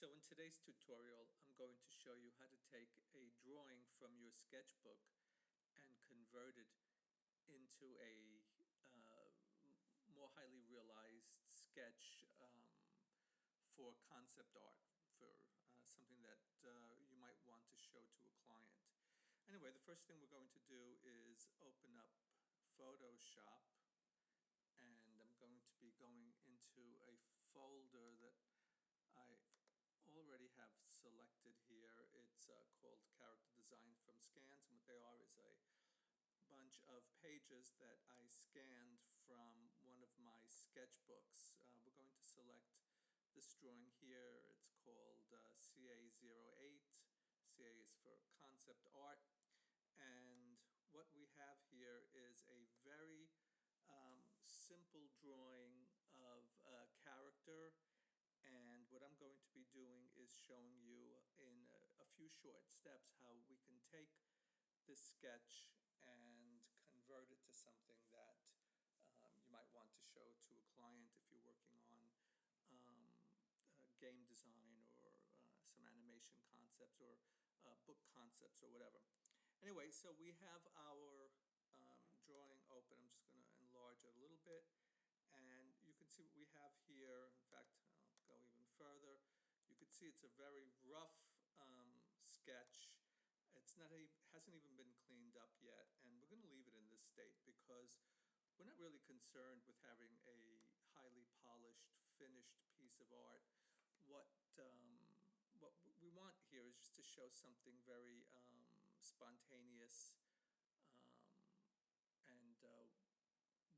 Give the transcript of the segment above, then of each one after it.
So in today's tutorial, I'm going to show you how to take a drawing from your sketchbook and convert it into a more highly realized sketch for concept art, for something that you might want to show to a client. Anyway, the first thing we're going to do is open up Photoshop, and I'm going to be going into a folder that I already have selected here. It's called Character Design from Scans, and what they are is a bunch of pages that I scanned from one of my sketchbooks. We're going to select this drawing here. It's called CA08. CA is for concept art, and what we have here is a very simple drawing of a character. And what I'm going to be doing is showing you in a few short steps how we can take this sketch and convert it to something that you might want to show to a client if you're working on game design or some animation concepts or book concepts or whatever. Anyway, so we have our drawing open. I'm just going to enlarge it a little bit. And you can see what we have here. In fact, I'll go even further. You can see it's a very rough sketch. It's not hasn't even been cleaned up yet, and we're going to leave it in this state because we're not really concerned with having a highly polished, finished piece of art. What we want here is just to show something very spontaneous and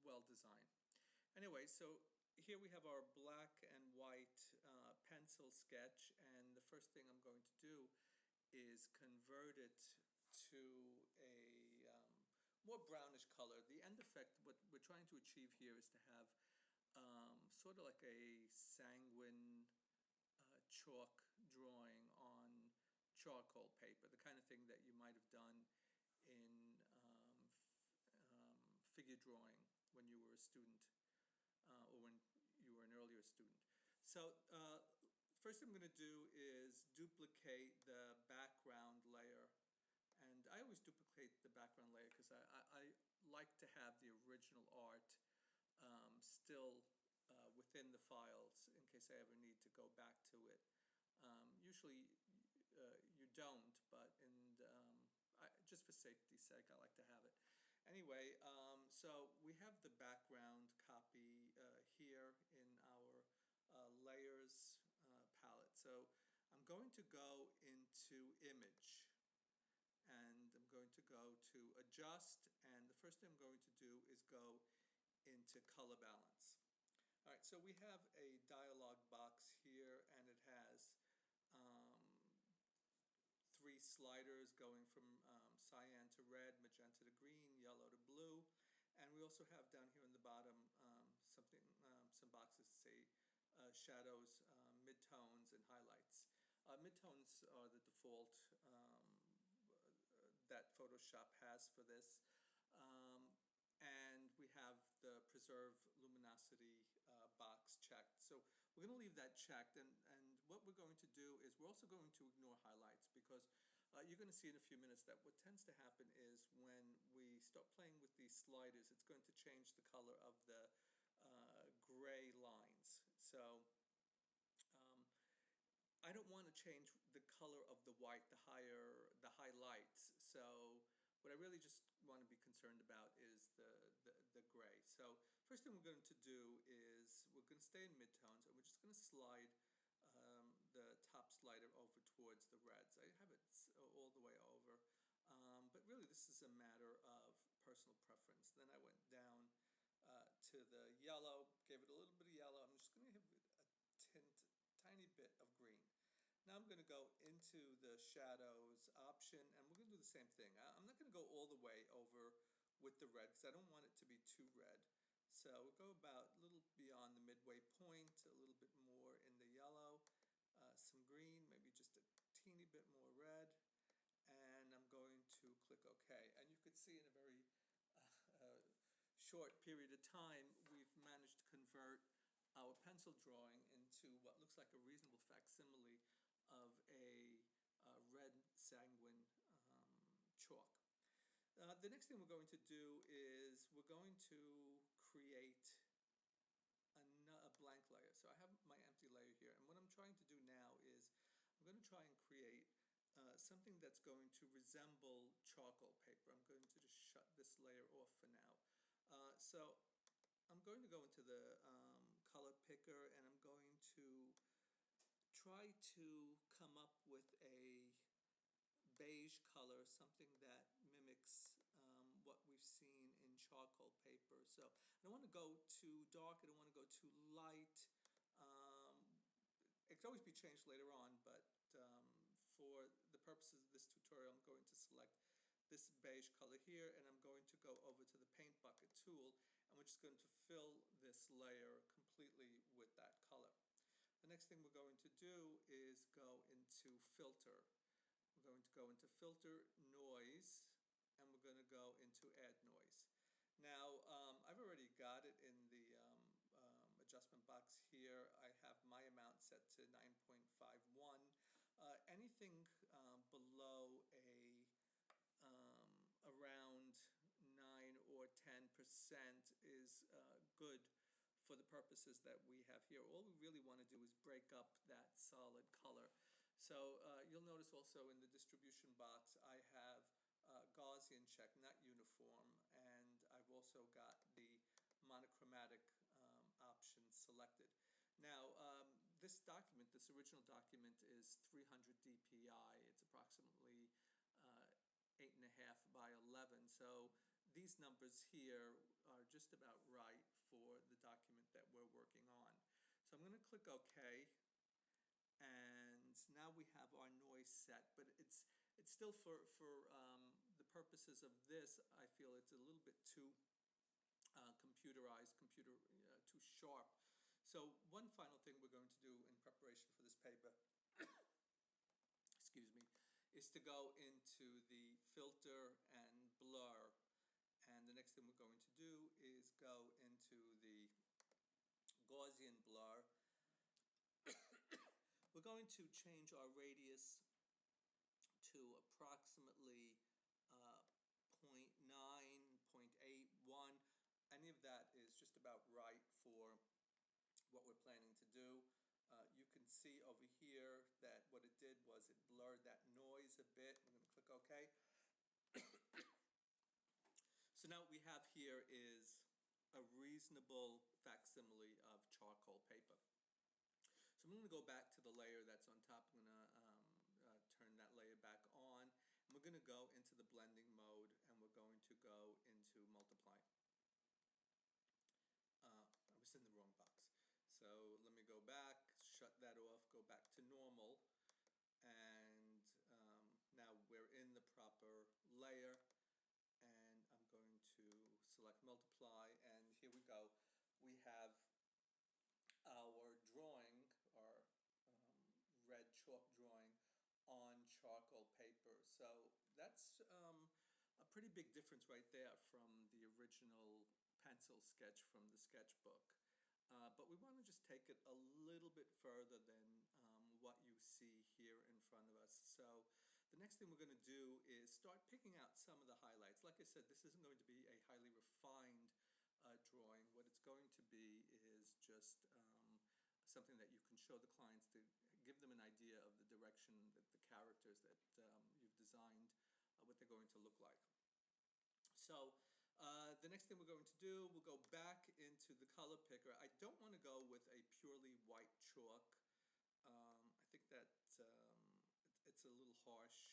well designed. Anyway, so here we have our black and white pencil sketch, and the first thing I'm going to do is convert it to a more brownish color. The end effect, what we're trying to achieve here is to have sort of like a sanguine chalk drawing on charcoal paper, the kind of thing that you might have done in figure drawing when you were a student. Or when you were an earlier student. So first thing I'm going to do is duplicate the background layer. And I always duplicate the background layer because I like to have the original art still within the files in case I ever need to go back to it. Usually you don't, but just for safety's sake, I like to have it. Anyway, so we have the background copy here in our layers palette. So I'm going to go into image, and I'm going to go to adjust, and the first thing I'm going to do is go into color balance. All right, so we have a dialog box here, and it has three sliders going from cyan to red, magenta to green, yellow to blue, and we also have down here in the bottom some boxes that say shadows, midtones, and highlights. Midtones are the default that Photoshop has for this. And we have the preserve luminosity box checked. So we're going to leave that checked, and what we're going to do is we're also going to ignore highlights because you're going to see in a few minutes that what tends to happen is when we start playing with these sliders, it's going to change the color of the gray lines. So I don't want to change the color of the white, the highlights. So what I really just want to be concerned about is the gray. So first thing we're going to do is we're going to stay in midtones, and we're just going to slide the top slider over towards the reds. I have it all the way over, but really this is a matter of personal preference. Then I went down to the yellow, gave it a little bit of yellow. I'm just going to give it a tiny bit of green. Now I'm going to go into the shadows option, and we're going to do the same thing. I'm not going to go all the way over with the red because I don't want it to be too red. So we'll go about a little beyond the midway point, a little bit more in the yellow, some green, maybe just a teeny bit more red, and I'm going to click OK. And you could see in a very short period of time, we've managed to convert our pencil drawing into what looks like a reasonable facsimile of a red sanguine chalk. The next thing we're going to do is we're going to create a blank layer. So I have my empty layer here, and what I'm trying to do now is I'm going to try and create something that's going to resemble charcoal paper. I'm going to just shut this layer off for now. So I'm going to go into the color picker, and I'm going to try to come up with a beige color, something that mimics what we've seen in charcoal paper. So I don't want to go too dark, I don't want to go too light. It can always be changed later on, but for the purposes of this tutorial, I'm going to select this beige color here, and I'm going to go over to the paint bucket tool, and we're just going to fill this layer completely with that color. The next thing we're going to do is go into filter. We're going to go into filter noise, and we're going to go into add noise. Now I've already got it in the adjustment box here. I have my amount set to 9.51. Anything below a around 9 or 10% is good for the purposes that we have here. All we really want to do is break up that solid color. So you'll notice also in the distribution box I have Gaussian check, not uniform, and I've also got the monochromatic option selected. Now this document, this original document, is 300 dpi. It's approximately 8.5 by 11. So these numbers here are just about right for the document that we're working on. So I'm going to click OK, and now we have our noise set, but it's still for the purposes of this, I feel it's a little bit too computerized, too sharp. So one final thing we're going to do in preparation for this paper, excuse me, is to go into the filter and blur, and the next thing we're going to do is go into the Gaussian blur. We're going to change our radius to approximately 0.9, 0.81. Any of that is just about right for what we're planning to do. You can see over here that what it did was it blurred that noise a bit. I'm going to click OK. So now what we have here is a reasonable facsimile of charcoal paper. So I'm going to go back to the layer that's on top. I'm going to turn that layer back on, and we're going to go into the blending mode, and we're going to go into multiply. I was in the wrong box. So let me go back, shut that off, go back to normal, and now we're in the proper layer, and I'm going to select multiply, and here we go. We have our drawing, our red chalk drawing on charcoal paper. So that's a pretty big difference right there from the original pencil sketch from the sketchbook. But we want to just take it a little bit further than what you see here in front of us. So the next thing we're going to do is start picking out some of the highlights. Like I said, this isn't going to be a highly refined drawing. What it's going to be is just something that you can show the clients to give them an idea of the direction that the characters that you've designed, what they're going to look like. So the next thing we're going to do, we'll go back into the color picker. I don't want to go with a purely white chalk. I think that it's a little harsh.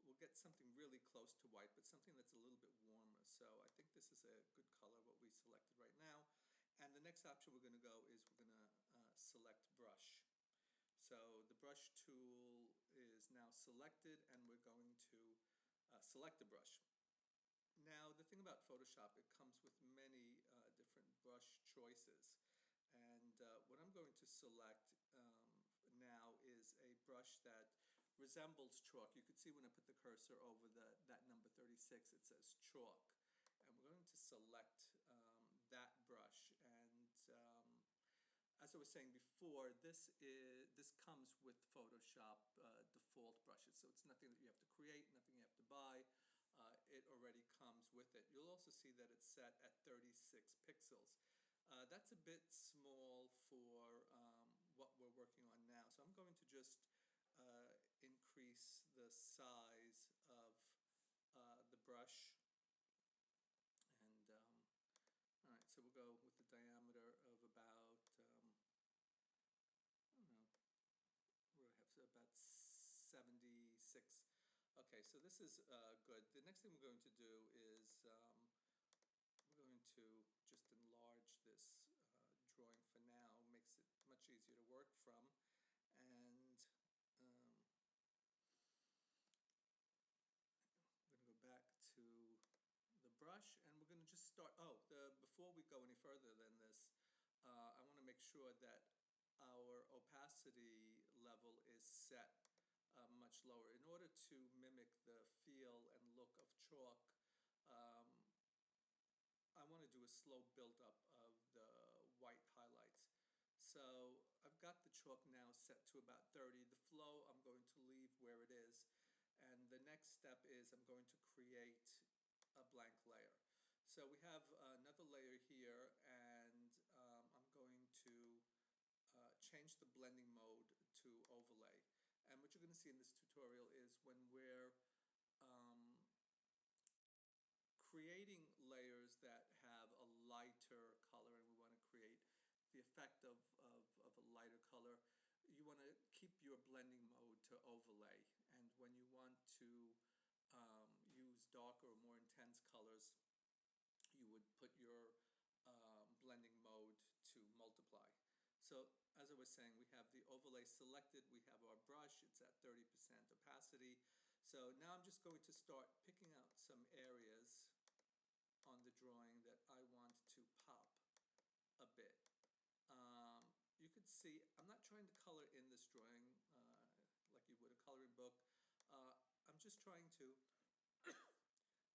We'll get something really close to white, but something that's a little bit warmer. So I think this is a good color, what we selected right now. And the next option we're going to go is we're going to select brush. So the brush tool is now selected, and we're going to select the brush. Now the thing about Photoshop, it comes with many different brush choices, and what I'm going to select now is a brush that resembles chalk. You can see when I put the cursor over that number 36, it says chalk, and we're going to select that brush. And as as I was saying before, this comes with Photoshop default brushes, so it's nothing that you have to create, nothing you have to buy. It already comes with it. You'll also see that it's set at 36 pixels. That's a bit small for what we're working on now, so I'm going to just increase the size of the brush, and all right, so we'll go with the diameter of about I don't know, we have about 76. Okay, so this is good. The next thing we're going to do is we're going to just enlarge this drawing for now. Makes it much easier to work from. And we're going to go back to the brush, and we're going to just start. Before we go any further than this, I want to make sure that our opacity level is set much lower. In order to mimic the feel and look of chalk, I want to do a slow build-up of the white highlights. So I've got the chalk now set to about 30. The flow I'm going to leave where it is. And the next step is I'm going to create a blank layer. So we have another layer here, and I'm going to change the blending mode to overlay. And what you're going to see in this tutorial is when we're creating layers that have a lighter color, and we want to create the effect of a lighter color, you want to keep your blending mode to overlay. And when you want to use darker or more intense colors, you would put your blending mode to multiply. So as I was saying, we have the overlay selected, we have our brush, it's at 30% opacity. So now I'm just going to start picking out some areas on the drawing that I want to pop a bit. You could see I'm not trying to color in this drawing like you would a coloring book. I'm just trying to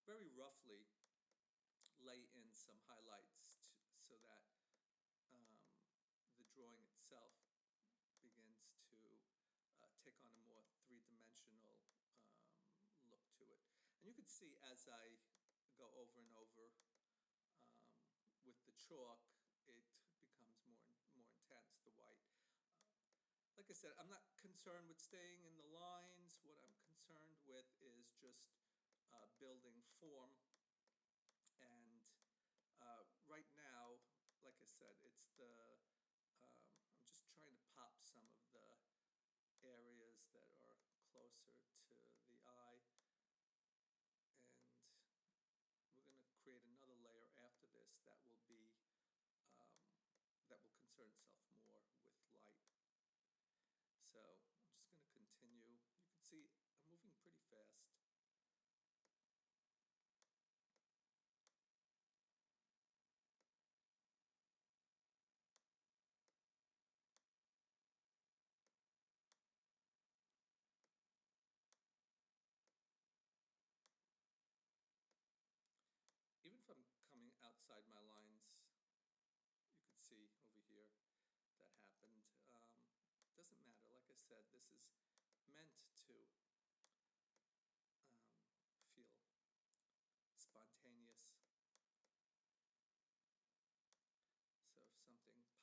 very roughly lay in some highlights so that the drawing itself begins to take on a more three-dimensional look to it. And you can see as I go over and over with the chalk, it becomes more intense, the white. Like I said, I'm not concerned with staying in the lines. What I'm concerned with is just building form. And right now, like I said, it's I'm just trying to pop some of the areas that are closer to the eye, and we're going to create another layer after this that will be that will concern itself more with light. So I'm just going to continue. You can see I'm moving pretty fast. Even if I'm coming outside my lines, you could see over here that happened. Doesn't matter. Like I said, this is meant to feel spontaneous. So if something pops out a little bit from the lines,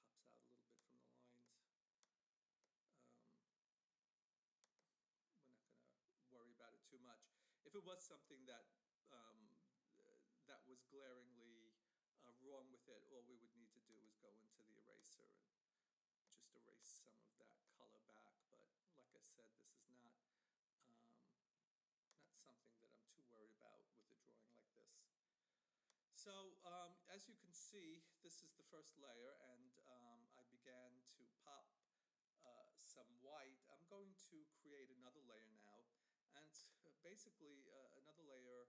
we're not going to worry about it too much. If it was something that that was glaringly wrong with it, all we would need to do is go into the eraser and just erase some of that color back. But like I said, this is not something that I'm too worried about with a drawing like this. So as you can see, this is the first layer, and I began to pop some white. I'm going to create another layer now, and it's basically another layer,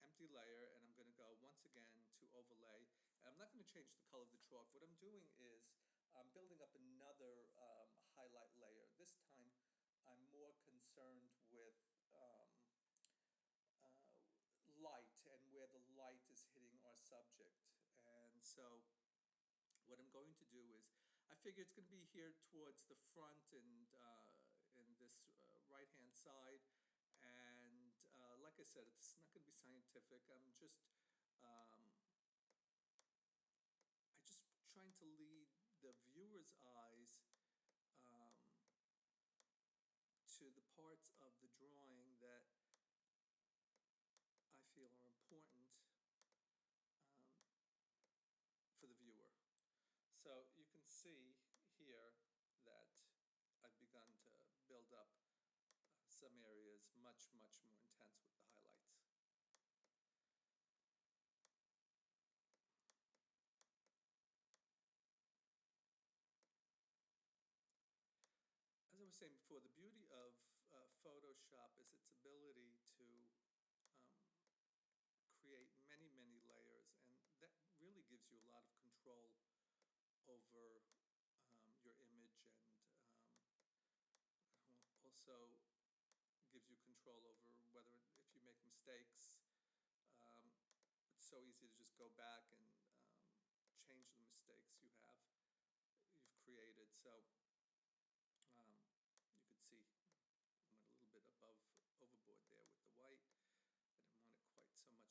empty layer, and I'm going to go once again to overlay. And I'm not going to change the color of the chalk. What I'm doing is I'm building up another highlight layer. This time I'm more concerned with light and where the light is hitting our subject. And so what I'm going to do is, I figure it's going to be here towards the front and in this right-hand side. And like I said, it's not going to be scientific. Um, I just trying to lead the viewer's eyes to the parts of the drawing that I feel are important for the viewer. So you can see here that I've begun to build up some areas much more intense with the highlights. As I was saying before, the beauty of Photoshop is its ability to create many layers, and that really gives you a lot of control over your image, and also gives you control over whether, if you make mistakes, it's so easy to just go back and change the mistakes you've created. So you could see I went a little bit overboard there with the white. I didn't want it quite so much there on the line.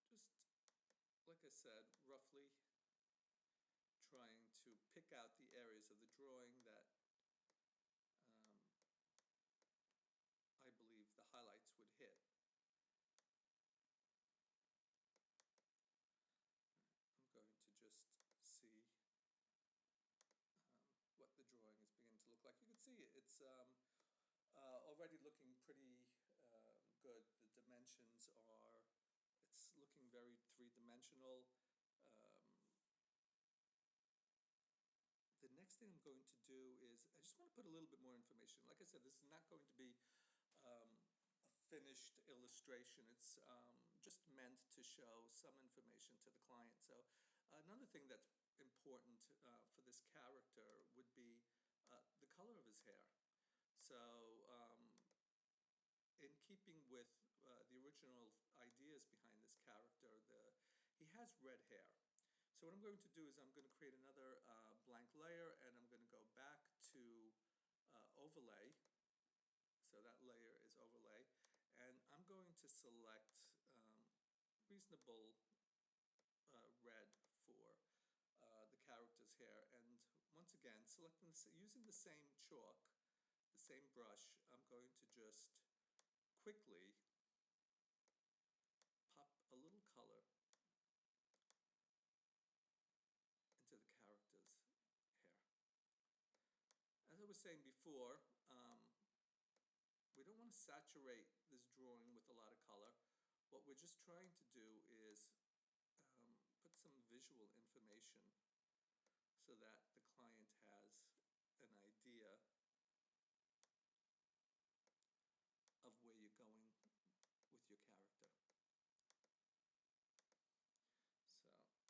So just like I said, roughly trying to pick out the areas of the drawing that I believe the highlights would hit. I'm going to just see what the drawing is beginning to look like. You can see it's already looking pretty good. The dimensions it's looking very three-dimensional. The next thing I'm going to do is I just want to put a little bit more information. Like I said, this is not going to be a finished illustration. It's just meant to show some information to the client. So another thing that's important for this character would be the color of his hair. So in keeping with the original ideas behind this character, he has red hair. So what I'm going to do is I'm going to create another blank layer, and I'm going to go back to overlay. So that layer is overlay, and I'm going to select reasonable red for the character's hair, and once again using the same chalk, the same brush, I'm going to just quickly pop a little color into the character's hair. As I was saying before, we don't want to saturate this drawing with a lot of color. What we're just trying to do is put some visual information so that the client has an idea of where you're going with your character.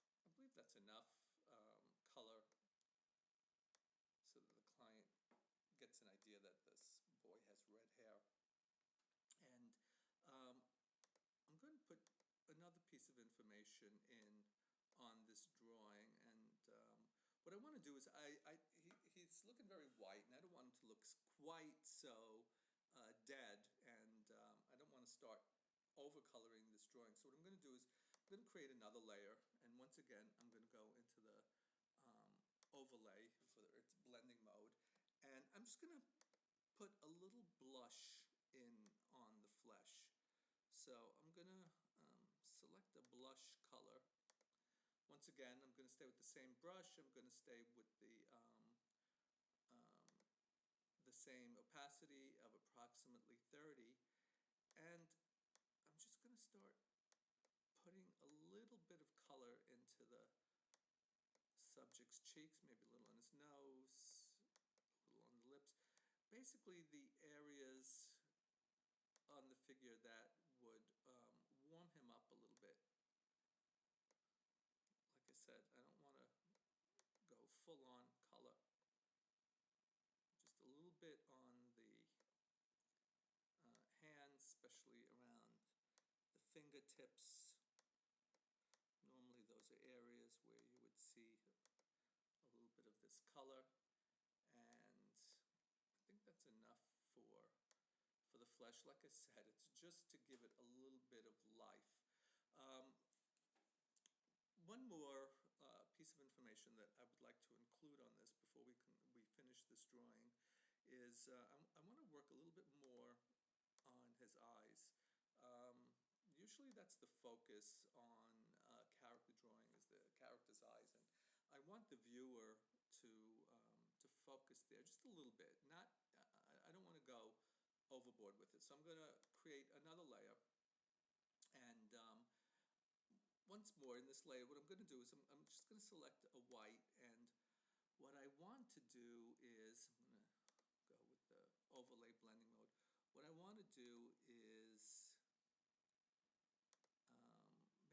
So I believe that's enough color so that the client gets an idea that this boy has red hair. And I'm going to put another piece of information in on this drawing, and what I want to do is he's looking very white, and I don't want him to look quite so dead, and I don't want to start overcoloring this drawing. So what I'm going to do is I'm going to create another layer, and once again I'm going to go into the overlay for its blending mode, and I'm just going to put a little blush in on the flesh. So I'm going to select a blush color. Once again, I'm going to stay with the same brush. I'm going to stay with the same opacity of approximately 30, and I'm just going to start putting a little bit of color into the subject's cheeks, maybe a little on his nose, a little on the lips. Basically the areas on the figure that would warm him up a little bit. Like I said, I don't want to go full on color. Just a little bit on the hands, especially around the fingertips. color, and I think that's enough for the flesh. Like I said, it's just to give it a little bit of life. Um, One more piece of information that I would like to include on this before we finish this drawing is I want to work a little bit more on his eyes. Usually that's the focus on character drawing, is the character's eyes, and I want the viewer to focus there just a little bit. Not I don't want to go overboard with it, so I'm going to create another layer, and once more in this layer, what I'm going to do is I'm just going to select a white, and what I want to do is, I'm going to go with the overlay blending mode. What I want to do is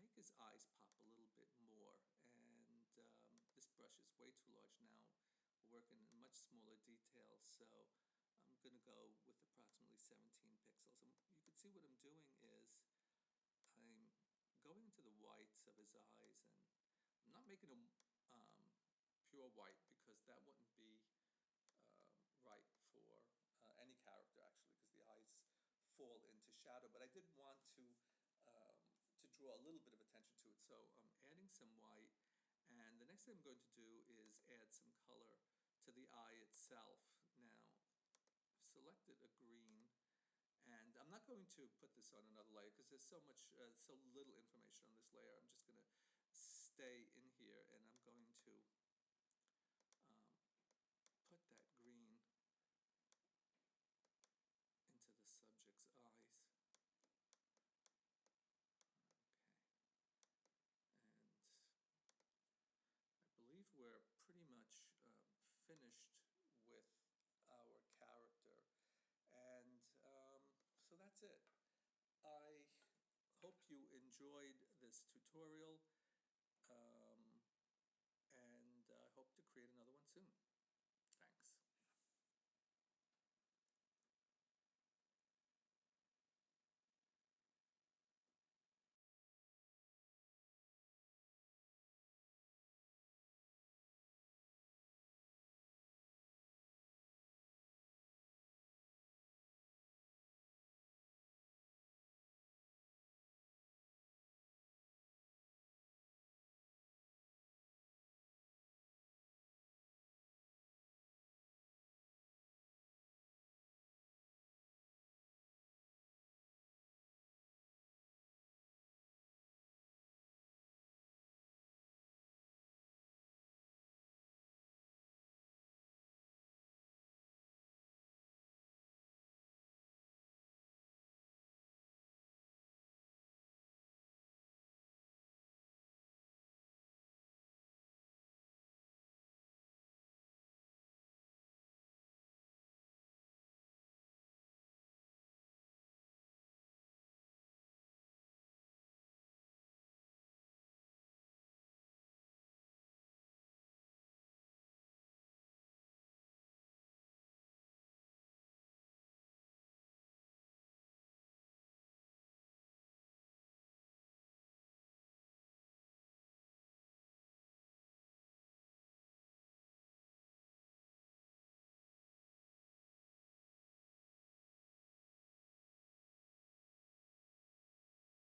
make his eyes pop a little bit more, and this brush is way too large now. We're working in much smaller details, so I'm going to go with approximately 17 pixels. And you can see what I'm doing is I'm going into the whites of his eyes, and I'm not making them pure white because that wouldn't be right for any character, actually, because the eyes fall into shadow. But I did want to draw a little bit of attention to it, so I'm adding some white, and the next thing I'm going to do is add some color to the eye itself. Now, I've selected a green, and I'm not going to put this on another layer because there's so little information on this layer. I'm just going to stay in here, and I'm going to put that green into the subject's eyes. Okay, and I believe we're pretty much finished with our character, and so that's it. I hope you enjoyed this tutorial, and I hope to create another one soon.